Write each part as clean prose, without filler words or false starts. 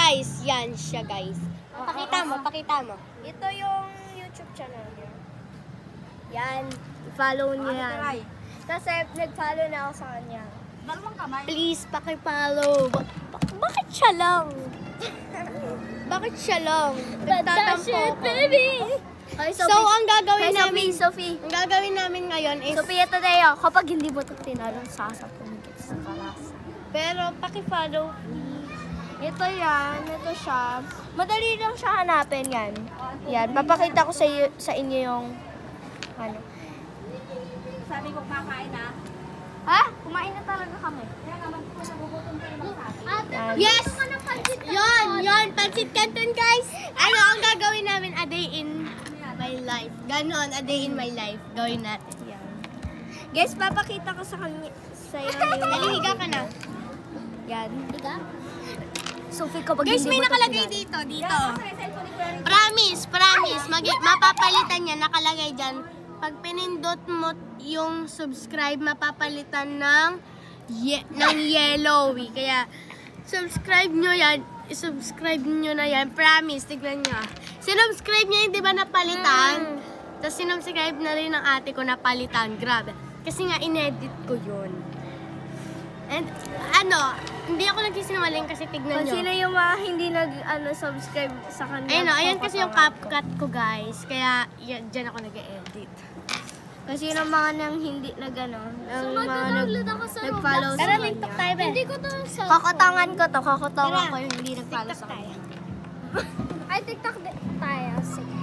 guys, yan siya guys. Pakita mo. Ito yung YouTube channel niya. Yan, follow niyo yan. Kasi nag-follow na ako sa kanya. Please, paki-follow. Bakit siya lang? Bakit siya lang? Nagtatampo ko. Okay, So, ang gagawin namin, Sophie. ang gagawin namin ngayon is, Sophie, ito tayo. Kapag hindi mo ito tinanong, sasapungkit sa kalasa. pero paki-follow. Ito yan. Ito siya. Madali lang siya hanapin yan. Yan. Papakita ko sa inyo yung ano. Sabi ko kakain na. Ha? Kumain na talaga kami. Kaya naman ko nagugutom ka naman sa akin. Yan. Yes! Yon, pancit canton guys. Ano ang gagawin namin a day in my life? Ganon, a day in my life. Gawin natin. Yan. Guys, papakita ko sa kanya sa iyo yung Nalihiga ka na. yan. Sophie, kapag Guys, hindi may mo ito nakalagay tinanong. dito. Promise. Mapapalitan niya, nakalagay dyan. Pag pinindot mo yung subscribe, mapapalitan ng yellowy. Kaya, subscribe nyo yan. I-subscribe nyo na yan. Promise, tignan nyo. Sinubscribe niya yung di ba napalitan? Tapos sinubscribe na rin ng ate ko napalitan. Grabe. Kasi nga, inedit ko yun. And, hindi ako nagsisinungaling kasi tignan Kung nyo. sino yung mga hindi nag-subscribe sa kanya. Ayun, ayan kasi yung CapCut ko guys. Kaya dyan ako nag-edit. Kasi yung mga nang hindi nag-ano, ang mga nag-follow sa Tara, kanya. TikTok tayo ba? Hindi ko to sa... Kakotangan ko to, kakotangan Tara. ko yung hindi nag-follow sa TikTok kanya. Ay, TikTok tayo. Sige.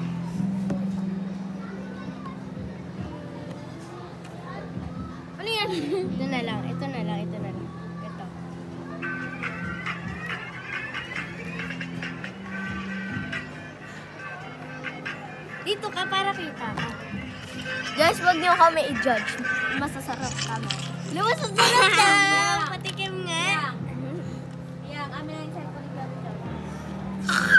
Ano yan? Ito na lang. Ito. Dito ka para kita ka. Guys, wag niyo kami i-judge. Masasarap kami. Luwas sa sarap ka! Patikim nga. Ayan, amin na yung cellphone ni Gabi.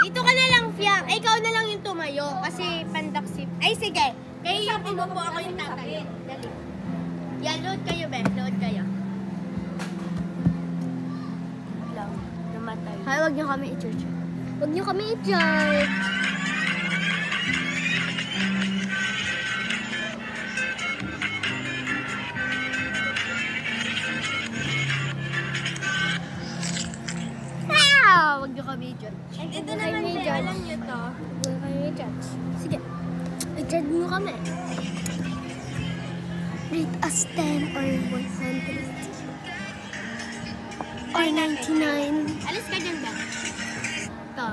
Dito ka na lang, Fiang. Ikaw na lang yung tumayo kasi pandaksip. Ay, sige. Kayo yung umupo, ako yung tatayo. Dali. Yan, load kayo, be. Load kayo. Lang. Namatay. Hay, wag niyo kami i-judge. Wag niyo kami i-judge. Wag niyo kami i-judge. And ito na lang, be. Alam nyo to. Wag niyo kami i-judge. Sige. I-judge niyo kami. Rate us 10 or 100. Or 99. Alis ka dyan, be. Ito.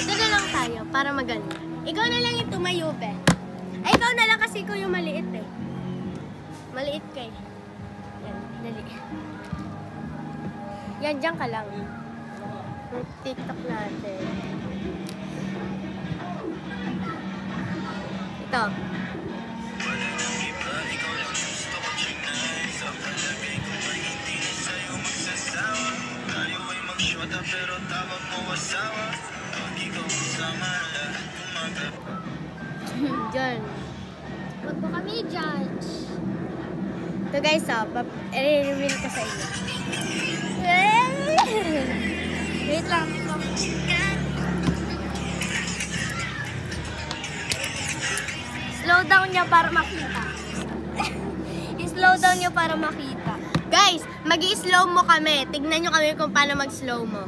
Ito na lang tayo para maganda. Ikaw na lang yung tumayo, be. Ay, ikaw na lang kasi ikaw yung maliit eh. Maliit ka eh. Yan, dali. Yan, dyan ka lang. TikTok natin. Ito. Diyan. Wag mo kami i-judge. Ito guys, i-reveal ko sa inyo. Wait lang. Slow down niya para makita. I-slow down niya para makita. Guys, mag-i-slow mo kami. Tignan nyo kami kung paano mag-slow mo.